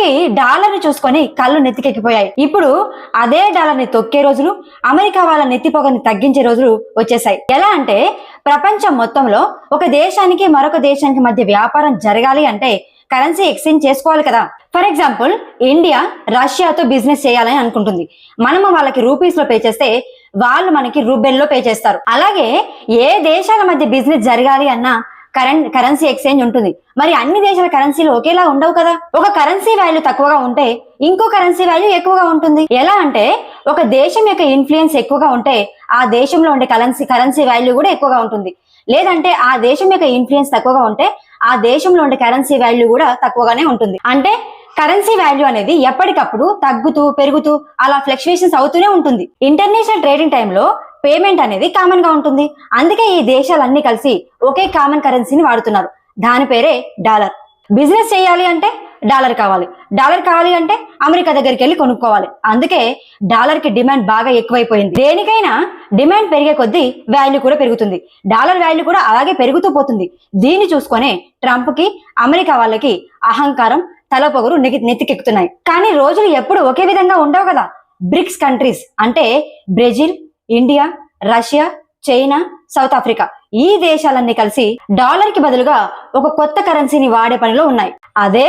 కి డాలర్ ని చూసుకొని కళ్ళు నెత్తికెక్కిపోయాయి. ఇప్పుడు అదే డాలర్ ని తొక్కే రోజులు, అమెరికా వాళ్ళ నెత్తి పొగని తగ్గించే రోజులు వచ్చేసాయి. ఎలా అంటే ప్రపంచం మొత్తంలో ఒక దేశానికి మరొక దేశానికి మధ్య వ్యాపారం జరగాలి అంటే కరెన్సీ ఎక్స్చేంజ్ చేసుకోవాలి కదా. ఫర్ ఎగ్జాంపుల్, ఇండియా రష్యాతో బిజినెస్ చేయాలని అనుకుంటుంది. మనము వాళ్ళకి రూపీస్ లో పే చేస్తే వాళ్ళు మనకి రూబెల్లో పే చేస్తారు. అలాగే ఏ దేశాల మధ్య బిజినెస్ జరగాలి అన్నా కరెన్సీ ఎక్స్చేంజ్ ఉంటుంది. మరి అన్ని దేశాల కరెన్సీలు ఒకేలా ఉండవు కదా. ఒక కరెన్సీ వాల్యూ తక్కువగా ఉంటే ఇంకో కరెన్సీ వాల్యూ ఎక్కువగా ఉంటుంది. ఎలా అంటే ఒక దేశం యొక్క ఇన్ఫ్లుయెన్స్ ఎక్కువగా ఉంటే ఆ దేశంలో ఉండే కరెన్సీ వాల్యూ కూడా ఎక్కువగా ఉంటుంది. లేదంటే ఆ దేశం యొక్క ఇన్ఫ్లుయెన్స్ తక్కువగా ఉంటే ఆ దేశంలో ఉండే కరెన్సీ వాల్యూ కూడా తక్కువగానే ఉంటుంది. అంటే కరెన్సీ వాల్యూ అనేది ఎప్పటికప్పుడు తగ్గుతూ పెరుగుతూ అలా ఫ్లక్చుయేషన్స్ అవుతూనే ఉంటుంది. ఇంటర్నేషనల్ ట్రేడింగ్ టైంలో పేమెంట్ అనేది కామన్ గా ఉంటుంది. అందుకే ఈ దేశాలన్నీ కలిసి ఒకే కామన్ కరెన్సీని వాడుతున్నారు. దాని పేరే డాలర్. బిజినెస్ చేయాలి అంటే డాలర్ కావాలి. డాలర్ కావాలి అంటే అమెరికా దగ్గరికి వెళ్ళి కొనుక్కోవాలి. అందుకే డాలర్ కి డిమాండ్ బాగా ఎక్కువైపోయింది. దేనికైనా డిమాండ్ పెరిగే కొద్దీ వాల్యూ కూడా పెరుగుతుంది. డాలర్ వాల్యూ కూడా అలాగే పెరుగుతూ పోతుంది. దీన్ని చూసుకొని ట్రంప్ కి అమెరికా వాళ్ళకి అహంకారం తలపొగరు నెత్తికెక్కుతున్నాయి. కానీ రోజులు ఎప్పుడు ఒకే విధంగా ఉండవు కదా. బ్రిక్స్ కంట్రీస్ అంటే Brazil, India, Russia, China, south Africa ఈ దేశాలన్నీ కలిసి డాలర్ కి బదులుగా ఒక కొత్త కరెన్సీని వాడే పనిలో ఉన్నాయి. అదే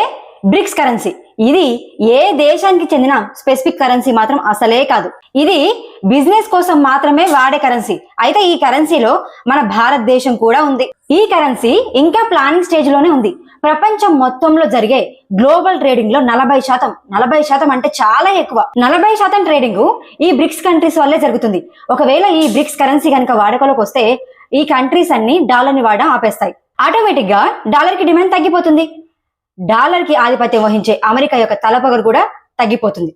బ్రిక్స్ కరెన్సీ. ఇది ఏ దేశానికి చెందిన స్పెసిఫిక్ కరెన్సీ మాత్రం అసలే కాదు. ఇది బిజినెస్ కోసం మాత్రమే వాడే కరెన్సీ. అయితే ఈ కరెన్సీలో మన భారతదేశం కూడా ఉంది. ఈ కరెన్సీ ఇంకా ప్లానింగ్ స్టేజ్ లోనే ఉంది. ప్రపంచం మొత్తంలో జరిగే గ్లోబల్ ట్రేడింగ్ లో 40% అంటే చాలా ఎక్కువ. 40% ట్రేడింగ్ ఈ బ్రిక్స్ కంట్రీస్ వల్లే జరుగుతుంది. ఒకవేళ ఈ బ్రిక్స్ కరెన్సీ కనుక వాడుకలోకి వస్తే ఈ కంట్రీస్ అన్ని డాలర్ ని వాడడం ఆపేస్తాయి. ఆటోమేటిక్ గా డాలర్ కి డిమాండ్ తగ్గిపోతుంది. డాలర్ కి ఆధిపత్యం వహించే అమెరికా యొక్క తలపొగరు కూడా తగ్గిపోతుంది.